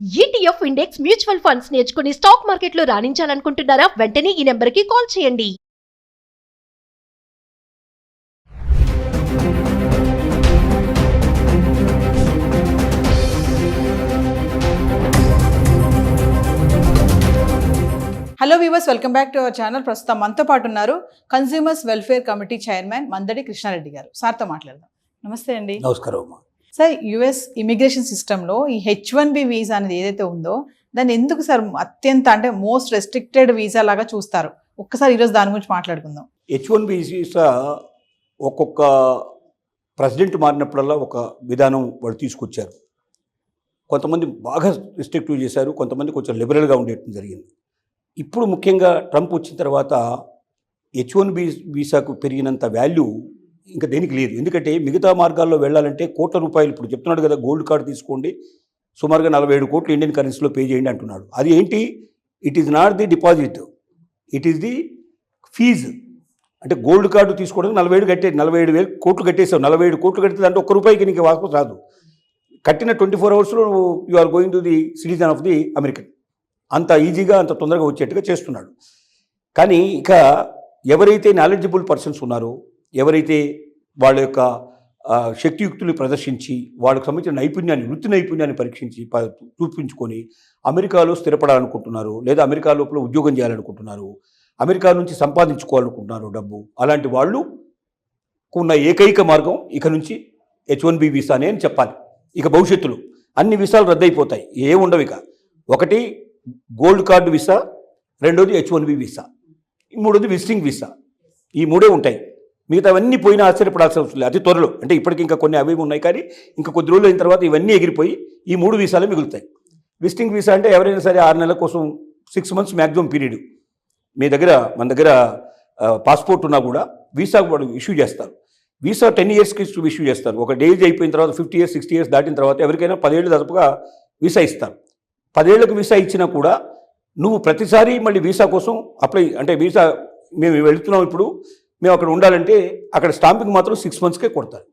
ETF index mutual funds నేర్చుకుని stock మార్కెట్లో రాణించాలనుకుంటున్నారా? వెంటనే ఈ నెంబర్కి కాల్ చేయండి. Hello viewers, welcome back to our channel. ప్రస్తుతం మనతో పాటు ఉన్నారు consumers welfare committee chairman Mandadi Krishna Reddy గారు. సార్తో మాట్లాడదాం. నమస్తే అండి. నమస్కారం అమ్మా. సార్, యుఎస్ ఇమిగ్రేషన్ సిస్టంలో ఈ H1B వీసా అనేది ఏదైతే ఉందో దాన్ని ఎందుకు సార్ అత్యంత అంటే మోస్ట్ రెస్ట్రిక్టెడ్ వీసా లాగా చూస్తారు? ఒక్కసారి ఈరోజు దాని గురించి మాట్లాడుకుందాం. H1B వీసా ఒక్కొక్క ప్రెసిడెంట్ మారినప్పుడల్లా ఒక విధానం వాళ్ళు తీసుకొచ్చారు. కొంతమంది బాగా రిస్ట్రిక్టివ్ చేశారు, కొంతమంది కొంచెం లిబరల్గా ఉండేటం జరిగింది. ఇప్పుడు ముఖ్యంగా ట్రంప్ వచ్చిన తర్వాత H1B వీసాకు పెరిగినంత వాల్యూ ఇంకా దేనికి లేదు. ఎందుకంటే మిగతా మార్గాల్లో వెళ్ళాలంటే కోట్ల రూపాయలు, ఇప్పుడు చెప్తున్నాడు కదా, గోల్డ్ కార్డు తీసుకోండి, సుమారుగా 47 కోట్లు ఇండియన్ కరెన్సీలో పే చేయండి అంటున్నాడు. అది ఏంటి? It is not the deposit, it is the fee. అంటే గోల్డ్ కార్డు తీసుకోవడానికి 47 కోట్లు కట్టేసావు. 47 కోట్లు కడితే అంటే ఒక్క రూపాయికి నీకు వాపసు రాదు. కట్టిన 24 అవర్స్లో you are going to the citizen of the American. అంత ఈజీగా అంత తొందరగా వచ్చేట్టుగా చేస్తున్నాడు. కానీ ఇక ఎవరైతే నాలెడ్జబుల్ పర్సన్స్ ఉన్నారో, ఎవరైతే వాళ్ళ యొక్క శక్తియుక్తులు ప్రదర్శించి వాళ్ళకు సంబంధించిన నైపుణ్యాన్ని, వృత్తి నైపుణ్యాన్ని పరీక్షించి చూపించుకొని అమెరికాలో స్థిరపడాలనుకుంటున్నారు, లేదా అమెరికా లోపల ఉద్యోగం చేయాలనుకుంటున్నారు, అమెరికా నుంచి సంపాదించుకోవాలనుకుంటున్నారు డబ్బు, అలాంటి వాళ్ళు ఉన్న ఏకైక మార్గం ఇక నుంచి H1B వీసానే అని చెప్పాలి. ఇక భవిష్యత్తులో అన్ని వీసాలు రద్దయిపోతాయి, ఏ ఉండవు. ఇక ఒకటి గోల్డ్ కార్డు వీసా, రెండోది H1B వీసా, మూడోది విజిటింగ్ వీసా. ఈ మూడే ఉంటాయి. మిగతావన్నీ పోయినా ఆశ్చర్యపడాల్సిన అవసరం లేదు. అతి త్వరలో, అంటే ఇప్పటికి ఇంకా కొన్ని అవి ఉన్నాయి, కానీ ఇంకా కొద్ది రోజులు అయిన తర్వాత ఇవన్నీ ఎగిరిపోయి ఈ 3 వీసాలే మిగులుతాయి. విజిటింగ్ వీసా అంటే ఎవరైనా సరే 6 నెలల కోసం 6 మంత్స్ మ్యాక్సిమం పీరియడ్ మన దగ్గర పాస్పోర్ట్ ఉన్నా కూడా వీసా వాడు ఇష్యూ చేస్తారు. వీసా 10 ఇయర్స్కి ఇష్యూ చేస్తారు. ఒక ఏజ్ అయిపోయిన తర్వాత 50 ఇయర్స్ 60 ఇయర్స్ దాటిన తర్వాత ఎవరికైనా 10 ఏళ్ళు దాదాపుగా వీసా ఇస్తారు. 10 ఏళ్లకు వీసా ఇచ్చినా కూడా నువ్వు ప్రతిసారి మళ్ళీ వీసా కోసం అప్లై, అంటే వీసా మేము వెళుతున్నాం ఇప్పుడు, మేము అక్కడ ఉండాలంటే అక్కడ స్టాంపింగ్ మాత్రం 6 మంత్స్కే కొడతారు.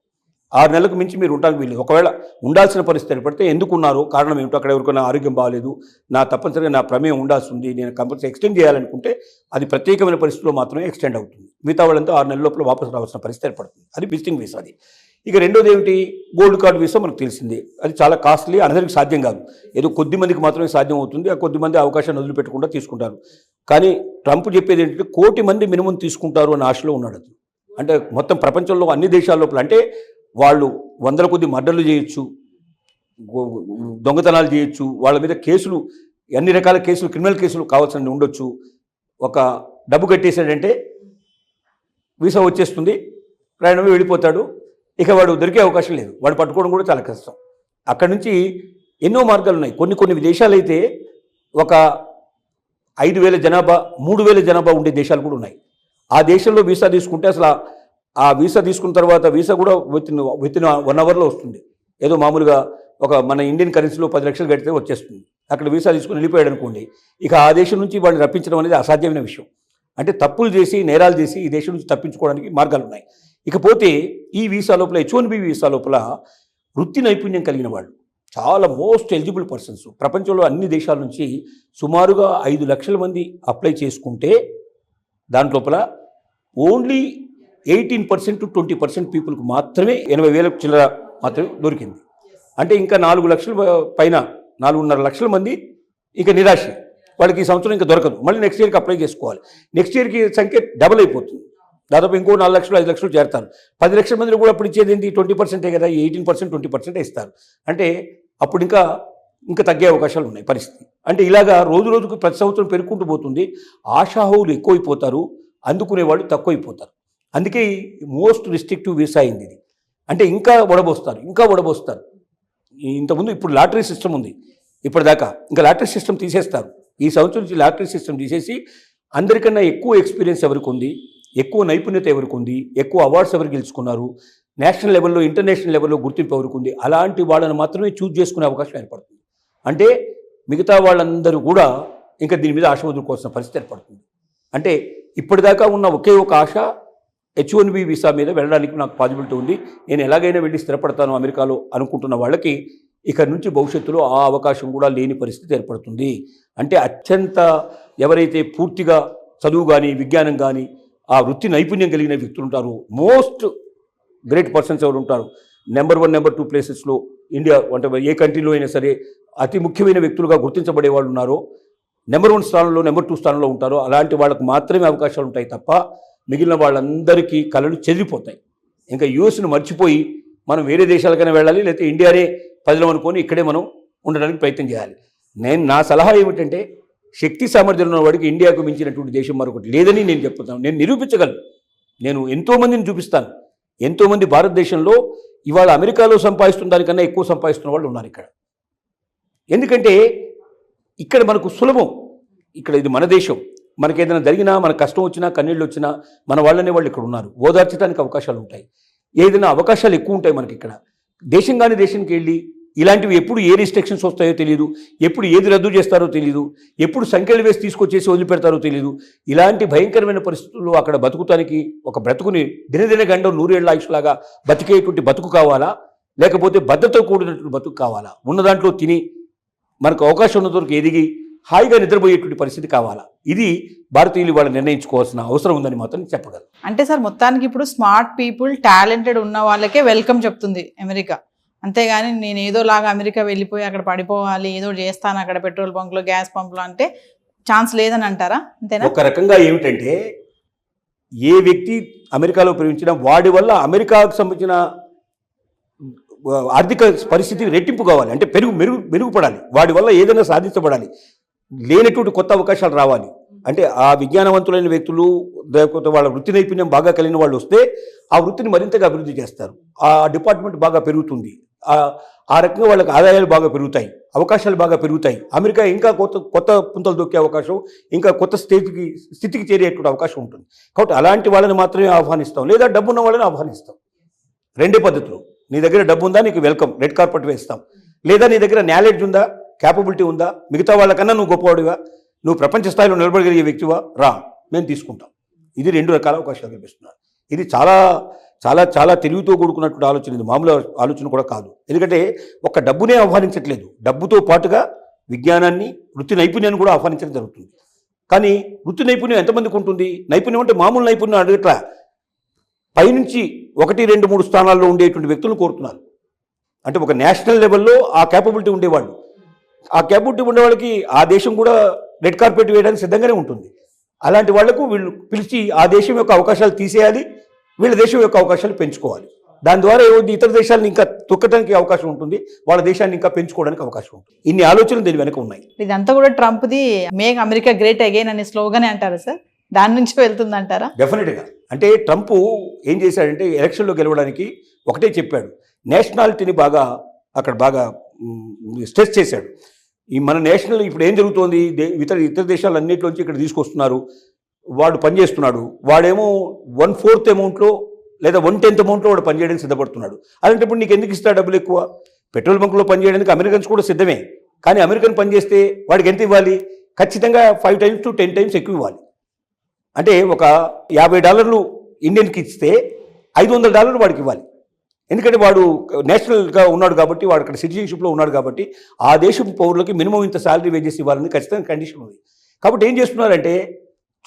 6 నెలలకు మించి మీరు ఉండడానికి వీళ్ళు. ఒకవేళ ఉండాల్సిన పరిస్థితి ఏర్పడితే ఎందుకు ఉన్నారో, కారణం ఏమిటో, అక్కడ ఎవరికైనా ఆరోగ్యం బాగాలేదు, తప్పనిసరిగా నా ప్రమేయం ఉండాల్సి ఉంది, నేను కంపల్సరీ ఎక్స్టెండ్ చేయాలనుకుంటే అది ప్రత్యేకమైన పరిస్థితిలో మాత్రమే ఎక్స్టెండ్ అవుతుంది. మిగతా వాళ్ళంతా 6 నెలల లోపల వాపసు రావాల్సిన పరిస్థితి ఏర్పడుతుంది. అది విజిటింగ్ వీసా. అది ఇక రెండోది ఏమిటి? గోల్డ్ కార్డు వీసా మనకు తెలిసిందే. అది చాలా కాస్ట్లీ, అందరికీ సాధ్యం కాదు. ఏదో కొద్ది మందికి మాత్రమే సాధ్యం అవుతుంది. ఆ కొద్ది మంది అవకాశాన్ని వదిలిపెట్టకుండా తీసుకుంటారు. కానీ ట్రంప్ చెప్పేది ఏంటంటే 1 కోటి మంది మినిమం తీసుకుంటారు అనే ఆశలో ఉన్నాడు. అంటే మొత్తం ప్రపంచంలో అన్ని దేశాల లోపల, అంటే వాళ్ళు 100ల కొద్ది మర్డర్లు చేయొచ్చు, దొంగతనాలు చేయొచ్చు, వాళ్ళ మీద కేసులు, అన్ని రకాల కేసులు, క్రిమినల్ కేసులు కావాల్సిన ఉండొచ్చు. ఒక డబ్బు కట్టేసాడంటే వీసా వచ్చేస్తుంది, ప్రయాణమే వెళ్ళిపోతాడు. ఇక వాడు దొరికే అవకాశం లేదు, వాడు పట్టుకోవడం కూడా చాలా కష్టం. అక్కడి నుంచి ఎన్నో మార్గాలు ఉన్నాయి. కొన్ని దేశాలు అయితే ఒక 5,000 జనాభా, 3,000 జనాభా ఉండే దేశాలు కూడా ఉన్నాయి. ఆ దేశంలో వీసా తీసుకుంటే అసలు ఆ వీసా తీసుకున్న తర్వాత వీసా కూడా విత్ ఇన్ 1 అవర్లో వస్తుంది. ఏదో మామూలుగా ఒక మన ఇండియన్ కరెన్సీలో 10 లక్షలు కడితే వచ్చేస్తుంది. అక్కడ వీసా తీసుకుని వెళ్ళిపోయాడు అనుకోండి, ఇక ఆ దేశం నుంచి వాళ్ళని రప్పించడం అనేది అసాధ్యమైన విషయం. అంటే తప్పులు చేసి, నేరాలు చేసి ఈ దేశం నుంచి తప్పించుకోవడానికి మార్గాలు ఉన్నాయి. ఇకపోతే ఈ వీసా లోపల, H1B వీసా లోపల వృత్తి నైపుణ్యం కలిగిన వాళ్ళు, చాలా మోస్ట్ ఎలిజిబుల్ పర్సన్స్, ప్రపంచంలో అన్ని దేశాల నుంచి సుమారుగా 5 లక్షల మంది అప్లై చేసుకుంటే దాంట్లోపల ఓన్లీ 18% to 20% పీపుల్కి మాత్రమే 80,000 చిల్లర మాత్రమే దొరికింది. అంటే ఇంకా 4 లక్షల పైన 4.5 లక్షల మంది ఇంకా నిరాశ, వాళ్ళకి ఈ సంవత్సరం ఇంకా దొరకదు. మళ్ళీ నెక్స్ట్ ఇయర్కి అప్లై చేసుకోవాలి. నెక్స్ట్ ఇయర్కి సంఖ్య డబుల్ అయిపోతుంది. దాదాపు ఇంకో 4 లక్షలు 5 లక్షలు చేరుతారు. 10 లక్షల మందిని కూడా అప్పుడు ఇచ్చేది ఏంటి? 20% కదా, 18% 20% ఇస్తారు. అంటే అప్పుడు ఇంకా తగ్గే అవకాశాలు ఉన్నాయి పరిస్థితి. అంటే ఇలాగా రోజు రోజుకు ప్రతి సంవత్సరం పెరుగుకుంటూ పోతుంది. ఆశాహువులు ఎక్కువైపోతారు, అందుకునేవాళ్ళు తక్కువైపోతారు. అందుకే మోస్ట్ రిస్ట్రిక్టివ్ వీసా అయింది ఇది. అంటే ఇంకా వడబోస్తారు. ఇంతకుముందు ఇప్పుడు లాటరీ సిస్టమ్ ఉంది, ఇప్పటిదాకా ఇంకా లాటరీ సిస్టమ్ తీసేస్తారు. ఈ సంవత్సరం నుంచి లాటరీ సిస్టమ్ తీసేసి అందరికన్నా ఎక్కువ ఎక్స్పీరియన్స్ ఎవరికి ఉంది, ఎక్కువ నైపుణ్యత ఎవరికి ఉంది, ఎక్కువ అవార్డ్స్ ఎవరు గెలుచుకున్నారు, నేషనల్ లెవెల్లో, ఇంటర్నేషనల్ లెవెల్లో గుర్తింపు ఎవరికి ఉంది, అలాంటి వాళ్ళని మాత్రమే చూజ్ చేసుకునే అవకాశం ఏర్పడుతుంది. అంటే మిగతా వాళ్ళందరూ కూడా ఇంకా దీని మీద ఆశ వదులుకోవాల్సిన పరిస్థితి ఏర్పడుతుంది. అంటే ఇప్పటిదాకా ఉన్న ఒకే ఒక ఆశ H1B వీసా మీద వెళ్ళడానికి నాకు పాసిబిలిటీ ఉంది, నేను ఎలాగైనా వెళ్ళి స్థిరపడతాను అమెరికాలో అనుకుంటున్న వాళ్ళకి ఇక నుంచి భవిష్యత్తులో ఆ అవకాశం కూడా లేని పరిస్థితి ఏర్పడుతుంది. అంటే అత్యంత ఎవరైతే పూర్తిగా చదువు కానీ విజ్ఞానం కానీ ఆ వృత్తి నైపుణ్యం కలిగిన వ్యక్తులు ఉంటారు, మోస్ట్ గ్రేట్ పర్సన్స్ ఎవరు ఉంటారు, నెంబర్ 1 నెంబర్ 2 ప్లేసెస్లో ఇండియా అంటే ఏ కంట్రీలో అయినా సరే అతి ముఖ్యమైన వ్యక్తులుగా గుర్తించబడే వాళ్ళు ఉన్నారో, నెంబర్ 1 స్థానంలో నెంబర్ 2 స్థానంలో ఉంటారో అలాంటి వాళ్ళకు మాత్రమే అవకాశాలు ఉంటాయి తప్ప మిగిలిన వాళ్ళందరికీ కళలు చెదిరిపోతాయి. ఇంకా యూఎస్ను మర్చిపోయి మనం వేరే దేశాలకైనా వెళ్ళాలి, లేకపోతే ఇండియానే పదిలం అనుకొని ఇక్కడే మనం ఉండడానికి ప్రయత్నం చేయాలి. నా సలహా ఏమిటంటే శక్తి సామర్థ్యం ఉన్న వాడికి ఇండియాకు మించినటువంటి దేశం మరొకటి లేదని నేను చెప్తాను. నేను నిరూపించగలను. నేను ఎంతోమందిని చూపిస్తాను. ఎంతోమంది భారతదేశంలో ఇవాళ అమెరికాలో సంపాదిస్తున్న దానికన్నా ఎక్కువ సంపాదిస్తున్న వాళ్ళు ఉన్నారు ఇక్కడ. ఎందుకంటే ఇక్కడ మనకు సులభం. ఇక్కడ ఇది మన దేశం. మనకి ఏదైనా జరిగినా, మన కష్టం వచ్చినా, కన్నీళ్ళు వచ్చినా మన వాళ్ళనే వాళ్ళు ఇక్కడ ఉన్నారు. ఓదార్చడానికి అవకాశాలు ఉంటాయి. ఏదైనా అవకాశాలు ఎక్కువ ఉంటాయి మనకి ఇక్కడ. దేశం కాని దేశానికి వెళ్ళి ఇలాంటివి ఎప్పుడు ఏ రిస్ట్రిక్షన్స్ వస్తాయో తెలియదు, ఎప్పుడు ఏది రద్దు చేస్తారో తెలియదు, ఎప్పుడు సంఖ్యలు వేసి తీసుకొచ్చేసి వదిలిపెడతారో తెలియదు. ఇలాంటి భయంకరమైన పరిస్థితుల్లో అక్కడ బతుకుతానికి ఒక బ్రతుకుని దినదిన గండం 100 ఏళ్ల ఆయుష్లాగా బతికేటువంటి బతుకు కావాలా, లేకపోతే భద్రతతో కూడినటువంటి బతుకు కావాలా? ఉన్న దాంట్లో తిని మనకు అవకాశం ఉన్న వరకు ఎదిగి హాయిగా నిద్రపోయేటువంటి పరిస్థితి కావాలా? ఇది భారతీయులు వాళ్ళు నిర్ణయించుకోవాల్సిన అవసరం ఉందని మాత్రం చెప్పగలను. అంటే సార్ మొత్తానికి ఇప్పుడు స్మార్ట్ పీపుల్, టాలెంటెడ్ ఉన్న వాళ్ళకే వెల్కమ్ చెప్తుంది అమెరికా. అంతేగాని నేను ఏదోలాగా అమెరికా వెళ్ళిపోయి అక్కడ పడిపోవాలి, ఏదో చేస్తాను అక్కడ పెట్రోల్ బంక్లో, గ్యాస్ పంపులో అంటే ఛాన్స్ లేదని అంటారా? అంతేనా? ఒక రకంగా ఏమిటంటే ఏ వ్యక్తి అమెరికాలో ప్రేమించినా వాడి వల్ల అమెరికాకు సంబంధించిన ఆర్థిక పరిస్థితి రెట్టింపు కావాలి, అంటే మెరుగుపడాలి, వాడి వల్ల ఏదైనా సాధించబడాలి, లేనటువంటి కొత్త అవకాశాలు రావాలి. అంటే ఆ విజ్ఞానవంతులైన వ్యక్తులు, లేకపోతే వాళ్ళ వృత్తి నైపుణ్యం బాగా కలిగిన వాళ్ళు వస్తే ఆ వృత్తిని మరింతగా అభివృద్ధి చేస్తారు. ఆ డిపార్ట్మెంట్ బాగా పెరుగుతుంది. ఆ రకంగా వాళ్ళకి ఆదాయాలు బాగా పెరుగుతాయి, అవకాశాలు బాగా పెరుగుతాయి. అమెరికా ఇంకా కొత్త పుంతలు దొక్కే అవకాశం, ఇంకా కొత్త స్థితికి చేరేటువంటి అవకాశం ఉంటుంది. కాబట్టి అలాంటి వాళ్ళని మాత్రమే ఆహ్వానిస్తాం, లేదా డబ్బున్న వాళ్ళని ఆహ్వానిస్తాం. రెండే పద్ధతులు. నీ దగ్గర డబ్బు ఉందా, నీకు వెల్కమ్, రెడ్ కార్పెట్ వేస్తాం. లేదా నీ దగ్గర నాలెడ్జ్ ఉందా, క్యాపబిలిటీ ఉందా, మిగతా వాళ్ళకన్నా నువ్వు గొప్పవాడివా, నువ్వు ప్రపంచ స్థాయిలో నిలబడగలిగే వ్యక్తివా, రా, మేము తీసుకుంటాం. ఇది 2 రకాల అవకాశాలు కల్పిస్తున్నారు. ఇది చాలా చాలా చాలా తెలివితో కూడుకున్నటువంటి ఆలోచన. ఇది మామూలు ఆలోచన కూడా కాదు. ఎందుకంటే ఒక్క డబ్బునే ఆహ్వానించట్లేదు, డబ్బుతో పాటుగా విజ్ఞానాన్ని, వృత్తి నైపుణ్యాన్ని కూడా ఆహ్వానించడం జరుగుతుంది. కానీ వృత్తి నైపుణ్యం ఎంతమందికి ఉంటుంది? నైపుణ్యం అంటే మామూలు నైపుణ్యం అడగట్లా, పైనుంచి 1, 2, 3 స్థానాల్లో ఉండేటువంటి వ్యక్తులను కోరుతున్నారు. అంటే ఒక నేషనల్ లెవెల్లో ఆ క్యాపబిలిటీ ఉండేవాళ్ళు, ఆ క్యాపబిలిటీ ఉండే వాళ్ళకి ఆ దేశం కూడా రెడ్ కార్పెట్ వేయడానికి సిద్ధంగానే ఉంటుంది. అలాంటి వాళ్లకు వీళ్ళు పిలిచి ఆ దేశం యొక్క అవకాశాలు తీసేయాలి, వీళ్ళ దేశం యొక్క అవకాశాలు పెంచుకోవాలి. దాని ద్వారా ఇతర దేశాలను ఇంకా తొక్కడానికి అవకాశం ఉంటుంది, వాళ్ళ దేశాన్ని ఇంకా పెంచుకోవడానికి అవకాశం ఉంటుంది. ఇన్ని ఆలోచనలు దీని వెనక ఉన్నాయి. ఇదంతా కూడా ట్రంప్ది మేక్ అమెరికా గ్రేట్ అగైన్ అనే స్లోగనే అంటారా సార్? దాని నుంచి వెళ్తుందంటారా? డెఫినెట్గా. అంటే ట్రంప్ ఏం చేశాడంటే ఎలక్షన్లో గెలవడానికి ఒకటే చెప్పాడు, నేషనాలిటీని అక్కడ బాగా స్ట్రెస్ చేశాడు. ఈ మన నేషనల్ ఇప్పుడు ఏం జరుగుతోంది, ఇతర దేశాలన్నింటిలోంచి ఇక్కడ తీసుకొస్తున్నారు, వాడు పనిచేస్తున్నాడు, వాడేమో 1/4 అమౌంట్లో లేదా 1/10 అమౌంట్లో వాడు పనిచేయడానికి సిద్ధపడుతున్నాడు. అలాంటప్పుడు నీకు ఎందుకు ఇస్తా డబ్బులు ఎక్కువ? పెట్రోల్ బంకులో పనిచేయడానికి అమెరికన్స్ కూడా సిద్ధమే, కానీ అమెరికన్ పనిచేస్తే వాడికి ఎంత ఇవ్వాలి? ఖచ్చితంగా 5 times to 10 times ఎక్కువ ఇవ్వాలి. అంటే ఒక $50 ఇండియన్కి ఇస్తే $500 వాడికి ఇవ్వాలి. ఎందుకంటే వాడు నేషనల్గా ఉన్నాడు కాబట్టి, వాడు అక్కడ సిటిజన్షిప్లో ఉన్నాడు కాబట్టి ఆ దేశపు పౌరులకి మినిమం ఇంత శాలరీ వేజెస్ ఇవ్వాలని ఖచ్చితంగా కండిషన్ ఉంది. కాబట్టి ఏం చేస్తున్నారంటే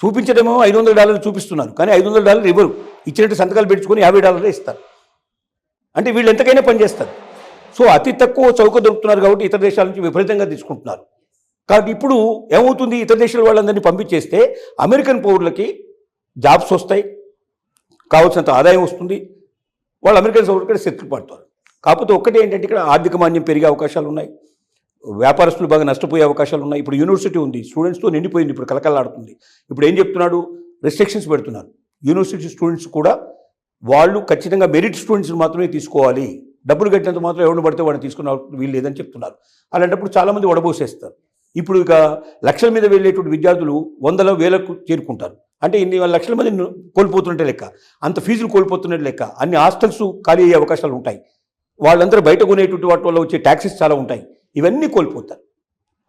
చూపించడమేమో $500 చూపిస్తున్నారు, కానీ $500 ఇవ్వరు. ఇచ్చినట్టు సంతకాలు పెట్టుకొని $50 ఇస్తారు. అంటే వీళ్ళు ఎంతకైనా పనిచేస్తారు. సో అతి తక్కువ చౌక దొరుకుతున్నారు కాబట్టి ఇతర దేశాల నుంచి విపరీతంగా తీసుకుంటున్నారు. కాబట్టి ఇప్పుడు ఏమవుతుంది, ఇతర దేశాల వాళ్ళందరినీ పంపించేస్తే అమెరికన్ పౌరులకి జాబ్స్ వస్తాయి, కావాల్సినంత ఆదాయం వస్తుంది, వాళ్ళు అమెరికన్ పౌరులు సెటిల్ పడతారు. కాకపోతే ఒక్కటి ఏంటంటే ఇక్కడ ఆర్థిక మాంద్యం పెరిగే అవకాశాలు ఉన్నాయి, వ్యాపారస్తులు బాగా నష్టపోయే అవకాశాలు ఉన్నాయి. ఇప్పుడు యూనివర్సిటీ ఉంది, స్టూడెంట్స్తో నిండిపోయింది, ఇప్పుడు కలకలాడుతుంది. ఇప్పుడు ఏం చెప్తున్నాడు, రెస్ట్రిక్షన్స్ పెడుతున్నారు. యూనివర్సిటీ స్టూడెంట్స్ కూడా వాళ్ళు ఖచ్చితంగా మెరిట్ స్టూడెంట్స్ని మాత్రమే తీసుకోవాలి, డబ్బులు కట్టినంత మాత్రం ఎవరిని పడితే వాడిని తీసుకున్న వీళ్ళు లేదని చెప్తున్నారు. అలాంటప్పుడు చాలామంది వడబోసేస్తారు. ఇప్పుడు ఇక లక్షల మీద వెళ్ళేటువంటి విద్యార్థులు 100,000, 1,000కు చేరుకుంటారు. అంటే ఇన్ని లక్షల మంది కోల్పోతున్నట్టే లెక్క, అంత ఫీజులు కోల్పోతున్నట్టు లెక్క. అన్ని హాస్టల్స్ ఖాళీ అయ్యే అవకాశాలు ఉంటాయి, వాళ్ళందరూ బయట కొనేటువంటి వాటి వల్ల వచ్చే ట్యాక్సెస్ చాలా ఉంటాయి, ఇవన్నీ కోల్పోతారు.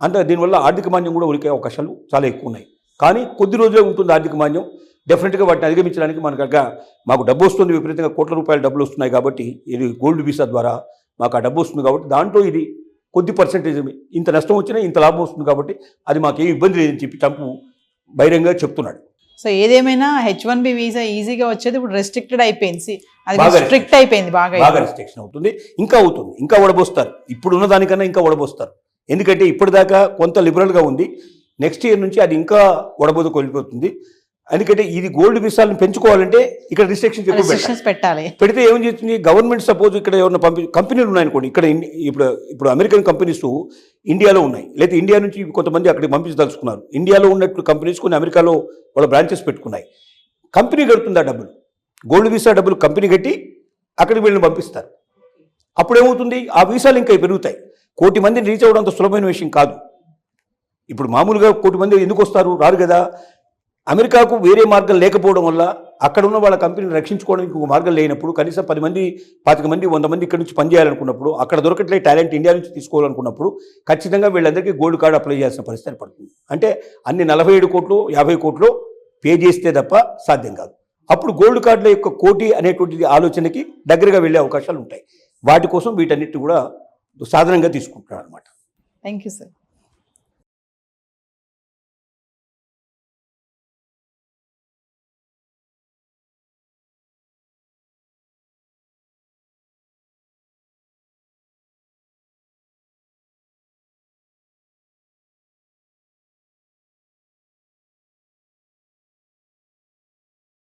అంటే దీనివల్ల ఆర్థిక మాంద్యం కూడా ఉరికే అవకాశాలు చాలా ఎక్కువ ఉన్నాయి. కానీ కొద్ది రోజులే ఉంటుంది ఆర్థిక మాంద్యం. డెఫినెట్గా వాటిని అధిగమించడానికి మాకు డబ్బు వస్తుంది, విపరీతంగా కోట్ల రూపాయల డబ్బులు వస్తున్నాయి కాబట్టి, ఇది గోల్డ్ వీసా ద్వారా మాకు ఆ డబ్బు వస్తుంది కాబట్టి దాంట్లో ఇది కొద్ది పర్సెంటేజ్ ఇంత నష్టం వచ్చినా ఇంత లాభం వస్తుంది కాబట్టి అది మాకేం ఇబ్బంది లేదని చెప్పి ట్రంప్ బహిరంగంగా చెప్తున్నాడు. సో ఏదేమైనా H1B వీసా ఈజీగా వచ్చేది ఇప్పుడు రెస్ట్రిక్టెడ్ అయిపోయింది, అది బాగా స్ట్రిక్ట్ అయిపోయింది, బాగా రెస్ట్రిక్షన్ అవుతుంది, ఇంకా అవుతుంది, ఇంకా వడబోస్తారు, ఇప్పుడున్న దానికన్నా ఇంకా వడబోస్తారు. ఎందుకంటే ఇప్పటిదాకా కొంత లిబరల్గా ఉంది, నెక్స్ట్ ఇయర్ నుంచి అది ఇంకా వడబోదకు వెళ్ళిపోతుంది. ఎందుకంటే ఇది గోల్డ్ వీసాలను పెంచుకోవాలంటే ఇక్కడ రిస్ట్రిక్షన్స్ పెట్టాలి. పెడితే ఏం చేస్తుంది గవర్నమెంట్, సపోజ్ ఇక్కడ ఎవరైనా కంపెనీలు ఉన్నాయనుకోండి, ఇక్కడ ఇప్పుడు అమెరికన్ కంపెనీస్ ఇండియాలో ఉన్నాయి, లేదా ఇండియా నుంచి కొంతమంది అక్కడికి పంపించదలుచుకున్నారు, ఇండియాలో ఉన్నట్టు కంపెనీస్ కొన్ని అమెరికాలో వాళ్ళ బ్రాంచెస్ పెట్టుకున్నాయి, కంపెనీ కడుతుంది ఆ డబ్బులు, గోల్డ్ వీసా డబ్బులు కంపెనీ కట్టి అక్కడికి వీళ్ళని పంపిస్తారు. అప్పుడేమవుతుంది ఆ వీసాలు ఇంకా పెరుగుతాయి. 1 కోటి మందిని రీచ్ అవ్వడం అంత సులభమైన విషయం కాదు. ఇప్పుడు మామూలుగా 1 కోటి మంది ఎందుకు వస్తారు, రారు కదా. అమెరికాకు వేరే మార్గం లేకపోవడం వల్ల అక్కడ ఉన్న వాళ్ళ కంపెనీని రక్షించుకోవడానికి ఒక మార్గం లేనప్పుడు కనీసం 10 మంది 25 మంది 100 మంది ఇక్కడ నుంచి పనిచేయాలనుకున్నప్పుడు, అక్కడ దొరకట్లే టాలెంట్ ఇండియా నుంచి తీసుకోవాలనుకున్నప్పుడు ఖచ్చితంగా వీళ్ళందరికీ గోల్డ్ కార్డు అప్లై చేయాల్సిన పరిస్థితి పడుతుంది. అంటే అన్ని 47 కోట్లు 50 కోట్లు పే చేస్తే తప్ప సాధ్యం కాదు. అప్పుడు గోల్డ్ కార్డుల యొక్క 1 కోటి అనేటువంటి ఆలోచనకి దగ్గరగా వెళ్ళే అవకాశాలు ఉంటాయి. వాటి కోసం వీటన్నిటిని కూడా సాధనంగా తీసుకుంటున్నారు అనమాట. Thank you sir.